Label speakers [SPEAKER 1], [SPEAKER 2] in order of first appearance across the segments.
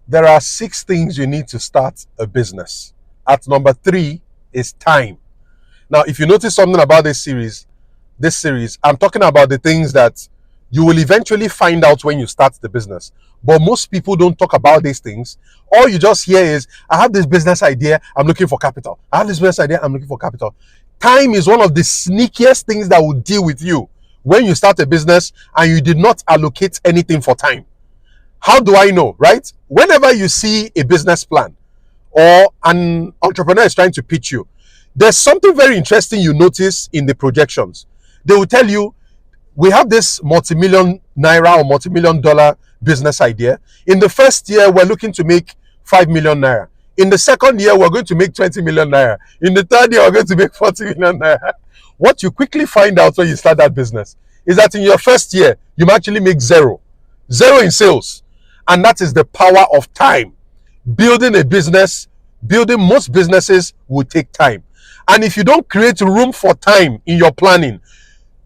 [SPEAKER 1] There are 6 things you need to start a business. At number 3 is time. Now, if you notice something about this series, I'm talking about the things that you will eventually find out when you start the business. But most people don't talk about these things. All you just hear is, I have this business idea, I'm looking for capital. I have this business idea, I'm looking for capital. Time is one of the sneakiest things that will deal with you when you start a business and you did not allocate anything for time. How do I know, right? Whenever you see a business plan or an entrepreneur is trying to pitch you, there's something very interesting you notice in the projections. They will tell you, we have this multi-million naira or multi-million dollar business idea. In the first year, we're looking to make 5 million naira. In the second year, we're going to make 20 million naira. In the third year, we're going to make 40 million naira. What you quickly find out when you start that business is that in your first year, you might actually make zero in sales. And that is the power of time. Building a business, building most businesses will take time. And if you don't create room for time in your planning,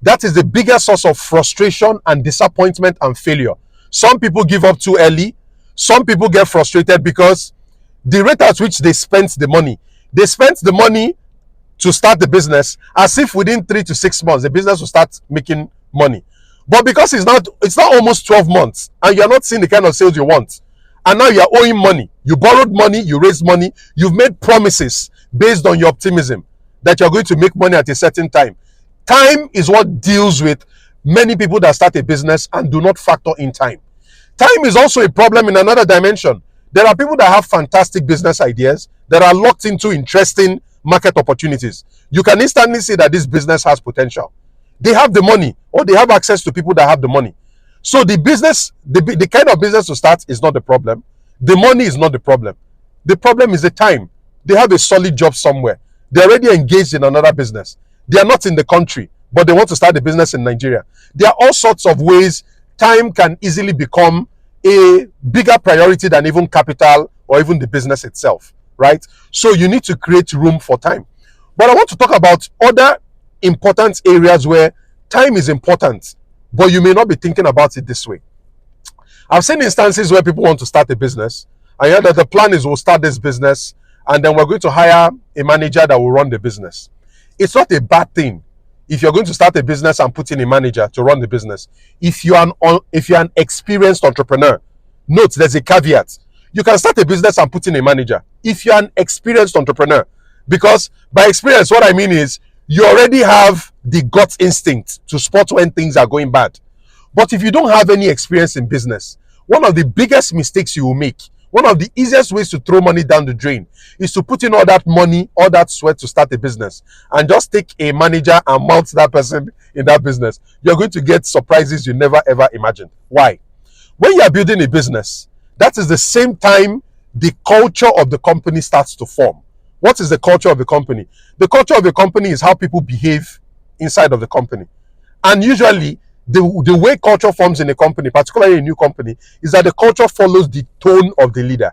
[SPEAKER 1] that is the biggest source of frustration and disappointment and failure. Some people give up too early. Some people get frustrated because the rate at which they spent the money to start the business, as if within 3 to 6 months the business will start making money. But because it's not almost 12 months and you're not seeing the kind of sales you want, and now you're owing money, you borrowed money, you raised money, you've made promises based on your optimism that you're going to make money at a certain time. Time is what deals with many people that start a business and do not factor in time. Time is also a problem in another dimension. There are people that have fantastic business ideas that are locked into interesting market opportunities. You can instantly see that this business has potential. They have the money, or they have access to people that have the money. So the business, the kind of business to start is not the problem. The money is not the problem. The problem is the time. They have a solid job somewhere. They're already engaged in another business. They are not in the country, but they want to start a business in Nigeria. There are all sorts of ways time can easily become a bigger priority than even capital or even the business itself, right? So you need to create room for time. But I want to talk about other important areas where time is important, but you may not be thinking about it this way. I've seen instances where people want to start a business, and yet that the plan is we'll start this business and then we're going to hire a manager that will run the business. It's not a bad thing if you're going to start a business and put in a manager to run the business. If you're an experienced entrepreneur, note there's a caveat. You can start a business and put in a manager if you're an experienced entrepreneur, because by experience, what I mean is you already have the gut instinct to spot when things are going bad. But if you don't have any experience in business, one of the biggest mistakes you will make, one of the easiest ways to throw money down the drain, is to put in all that money, all that sweat to start a business and just take a manager and mount that person in that business. You're going to get surprises you never ever imagined. Why? When you are building a business, that is the same time the culture of the company starts to form. What is the culture of the company? The culture of the company is how people behave inside of the company. And usually, the way culture forms in a company, particularly a new company, is that the culture follows the tone of the leader.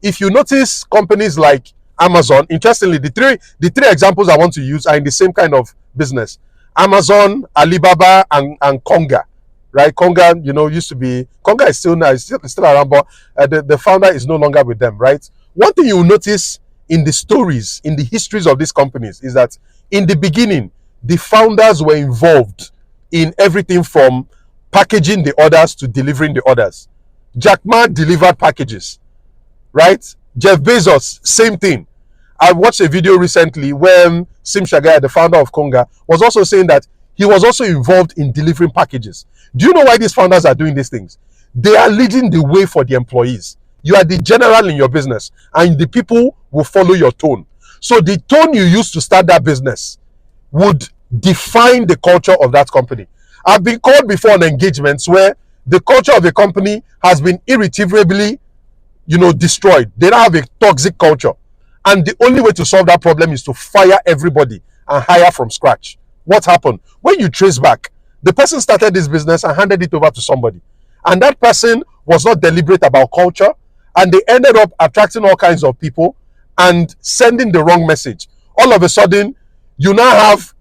[SPEAKER 1] If you notice companies like Amazon, interestingly, the three examples I want to use are in the same kind of business. Amazon, Alibaba, and Konga. Right? Konga, used to be, Konga is still around, but the founder is no longer with them, right? One thing you will notice in the stories, in the histories of these companies, is that in the beginning, the founders were involved in everything from packaging the orders to delivering the orders. Jack Ma delivered packages, right? Jeff Bezos, same thing. I watched a video recently when Sim Shagaya, the founder of Konga, was also saying that he was also involved in delivering packages. Do you know why these founders are doing these things? They are leading the way for the employees. You are the general in your business, and the people will follow your tone. So the tone you use to start that business would define the culture of that company. I've been called before on engagements where the culture of the company has been irretrievably, destroyed. They don't have a toxic culture. And the only way to solve that problem is to fire everybody and hire from scratch. What happened? When you trace back, the person started this business and handed it over to somebody. And that person was not deliberate about culture, and they ended up attracting all kinds of people and sending the wrong message. All of a sudden, you now have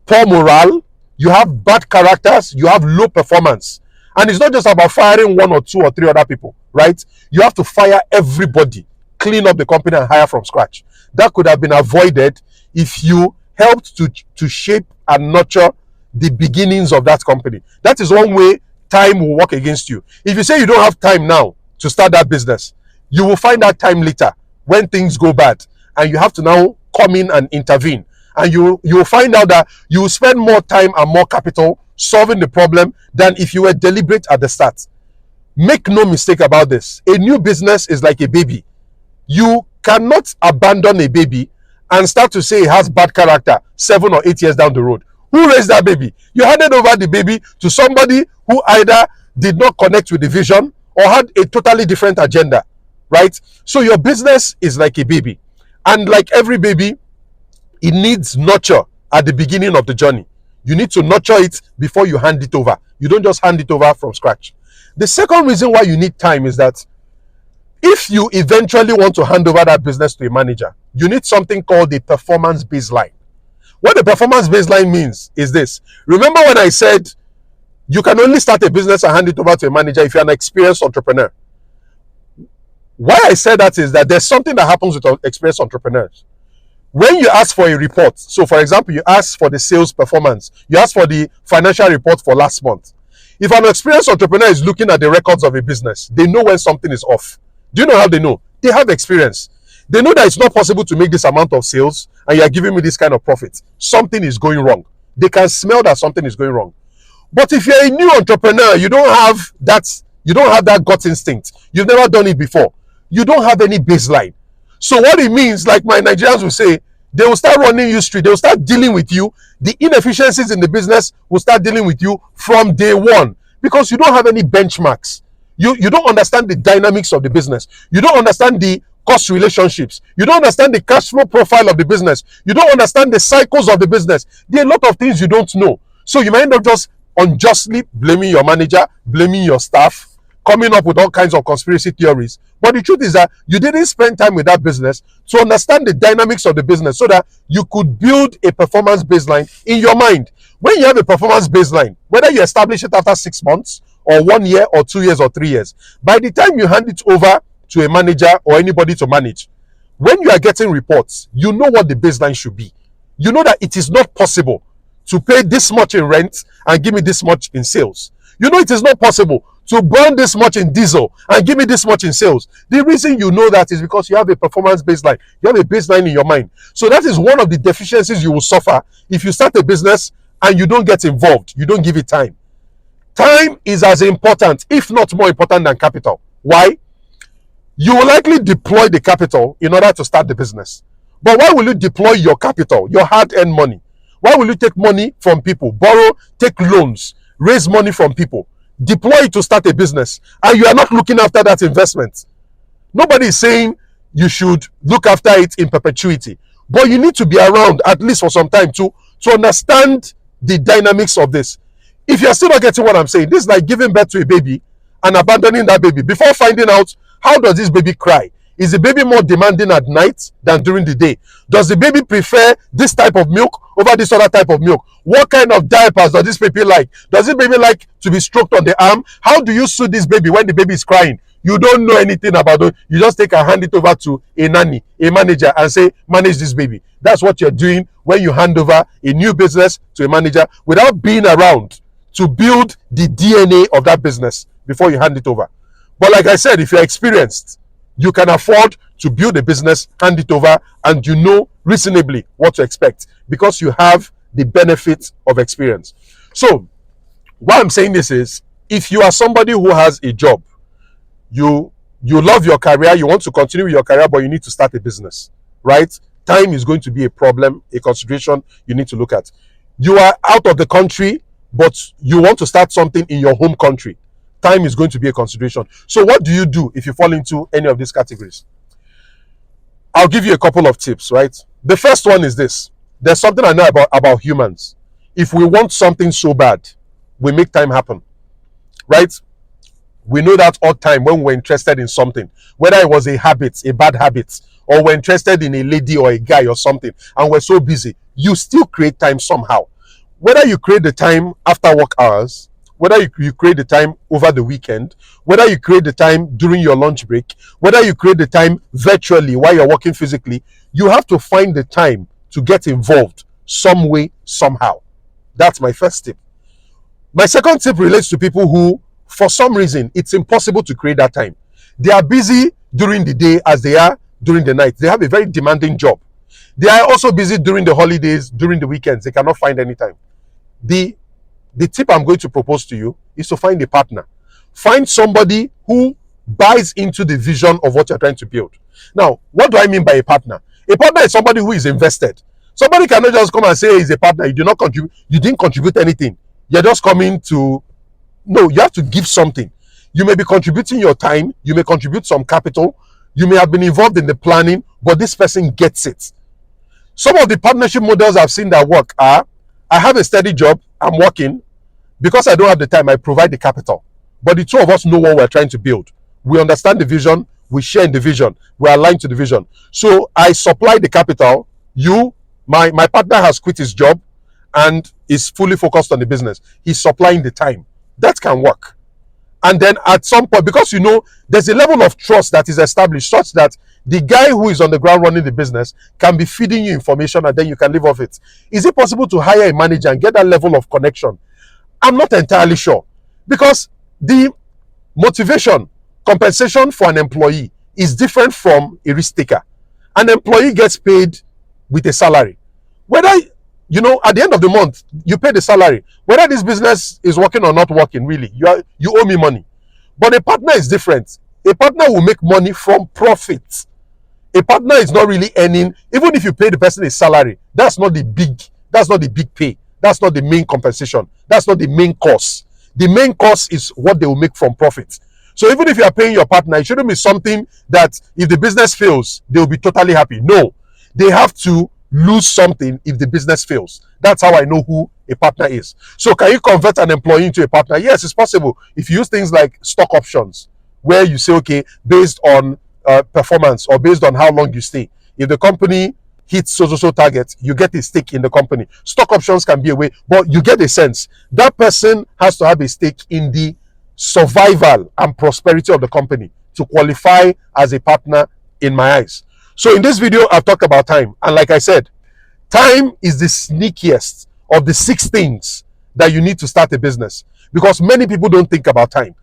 [SPEAKER 1] poor morale, you have bad characters, you have low performance. And it's not just about firing 1 or 2 or 3 other people. right? You have to fire everybody, clean up the company and hire from scratch. That could have been avoided if you helped to shape and nurture the beginnings of that company. That is one way time will work against you. If you say you don't have time now to start that business, you will find that time later when things go bad, and you have to now come in and intervene. And you will find out that you will spend more time and more capital solving the problem than if you were deliberate at the start. Make no mistake about this. A new business is like a baby. You cannot abandon a baby and start to say it has bad character 7 or 8 years down the road. Who raised that baby? You handed over the baby to somebody who either did not connect with the vision or had a totally different agenda, right? So your business is like a baby. And like every baby, it needs nurture at the beginning of the journey. You need to nurture it before you hand it over. You don't just hand it over from scratch. The second reason why you need time is that if you eventually want to hand over that business to a manager, you need something called a performance baseline. What the performance baseline means is this. Remember when I said you can only start a business and hand it over to a manager if you're an experienced entrepreneur? Why I said that is that there's something that happens with experienced entrepreneurs. When you ask for a report, so for example, you ask for the sales performance, you ask for the financial report for last month. If an experienced entrepreneur is looking at the records of a business, they know when something is off. Do you know how they know? They have experience. They know that it's not possible to make this amount of sales and you are giving me this kind of profit. Something is going wrong. They can smell that something is going wrong. But if you're a new entrepreneur, you don't have that gut instinct. You've never done it before. You don't have any baseline. So what it means, like my Nigerians will say, they will start running you street. They will start dealing with you. The inefficiencies in the business will start dealing with you from day one because you don't have any benchmarks. You don't understand the dynamics of the business. You don't understand the cost relationships. You don't understand the cash flow profile of the business. You don't understand the cycles of the business. There are a lot of things you don't know. So you might end up just unjustly blaming your manager, blaming your staff, coming up with all kinds of conspiracy theories. But the truth is that you didn't spend time with that business to understand the dynamics of the business so that you could build a performance baseline in your mind. When you have a performance baseline, whether you establish it after 6 months or 1 year or 2 years or 3 years, by the time you hand it over to a manager or anybody to manage, when you are getting reports, you know what the baseline should be. You know that it is not possible to pay this much in rent and give me this much in sales. You know it is not possible to burn this much in diesel and give me this much in sales. The reason you know that is because you have a performance baseline. You have a baseline in your mind. So that is one of the deficiencies you will suffer if you start a business and you don't get involved. You don't give it time. Time is as important, if not more important than capital. Why? You will likely deploy the capital in order to start the business. But why will you deploy your capital, your hard-earned money? Why will you take money from people, borrow, take loans, raise money from people, deploy it to start a business, and you are not looking after that investment? Nobody is saying you should look after it in perpetuity, but you need to be around at least for some time to understand the dynamics of this. If you're still not getting what I'm saying, this is like giving birth to a baby and abandoning that baby before finding out how does this baby cry. Is the baby more demanding at night than during the day? Does the baby prefer this type of milk over this other type of milk? What kind of diapers does this baby like? Does this baby like to be stroked on the arm? How do you soothe this baby when the baby is crying? You don't know anything about it. You just take and hand it over to a nanny, a manager, and say, manage this baby. That's what you're doing when you hand over a new business to a manager without being around to build the DNA of that business before you hand it over. But like I said, if you're experienced, you can afford to build a business, hand it over, and you know reasonably what to expect because you have the benefit of experience. So why I'm saying this is, if you are somebody who has a job, you love your career, you want to continue with your career, but you need to start a business, right? Time is going to be a problem, a consideration you need to look at. You are out of the country, but you want to start something in your home country. Time is going to be a consideration. So what do you do if you fall into any of these categories? I'll give you a couple of tips, right? The first one is this. There's something I know about humans. If we want something so bad, we make time happen, right? We know that all time when we're interested in something, whether it was a habit, a bad habit, or we're interested in a lady or a guy or something, and we're so busy, you still create time somehow. Whether you create the time after work hours, whether you create the time over the weekend, whether you create the time during your lunch break, whether you create the time virtually while you're working physically, you have to find the time to get involved some way, somehow. That's my first tip. My second tip relates to people who, for some reason, it's impossible to create that time. They are busy during the day as they are during the night. They have a very demanding job. They are also busy during the holidays, during the weekends. They cannot find any time. The tip I'm going to propose to you is to find a partner. Find somebody who buys into the vision of what you're trying to build. Now, what do I mean by a partner? A partner is somebody who is invested. Somebody cannot just come and say he's a partner. You do not contribute. You didn't contribute anything. You're just coming to... No, you have to give something. You may be contributing your time. You may contribute some capital. You may have been involved in the planning, but this person gets it. Some of the partnership models I've seen that work are, I have a steady job, I'm working. Because I don't have the time, I provide the capital. But the two of us know what we're trying to build. We understand the vision, we share in the vision, we're aligned to the vision. So I supply the capital. My partner has quit his job and is fully focused on the business. He's supplying the time. That can work. And then at some point, because there's a level of trust that is established such that the guy who is on the ground running the business can be feeding you information and then you can live off it. Is it possible to hire a manager and get that level of connection? I'm not entirely sure, because the motivation, compensation for an employee is different from a risk taker. An employee gets paid with a salary. Whether, at the end of the month, you pay the salary. Whether this business is working or not working, really, you owe me money. But a partner is different. A partner will make money from profits. A partner is not really earning, even if you pay the person a salary, that's not the big pay. That's not the main compensation. That's not the main cost. The main cost is what they will make from profits. So even if you are paying your partner, it shouldn't be something that if the business fails, they will be totally happy. No, they have to lose something if the business fails. That's how I know who a partner is. So can you convert an employee into a partner? Yes, it's possible. If you use things like stock options, where you say, okay, based on performance or based on how long you stay, if the company hits so target, you get a stake in the company. Stock options can be a way, but you get a sense. That person has to have a stake in the survival and prosperity of the company to qualify as a partner in my eyes. So in this video, I've talked about time. And like I said, time is the sneakiest of the 6 things that you need to start a business, because many people don't think about time.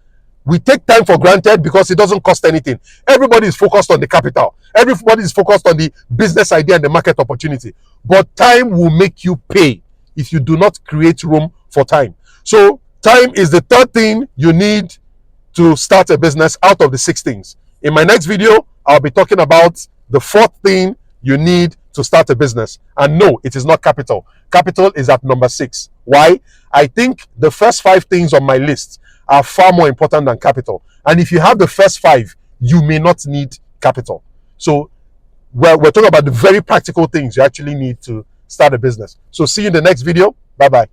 [SPEAKER 1] We take time for granted because it doesn't cost anything. Everybody is focused on the capital. Everybody is focused on the business idea and the market opportunity. But time will make you pay if you do not create room for time. So time is the 3rd thing you need to start a business out of the 6 things. In my next video, I'll be talking about the 4th thing you need to start a business. And no, it is not capital. Capital is at number 6. Why? I think the first 5 things on my list are far more important than capital. And if you have the first 5, you may not need capital. So we're talking about the very practical things you actually need to start a business. So see you in the next video. Bye-bye.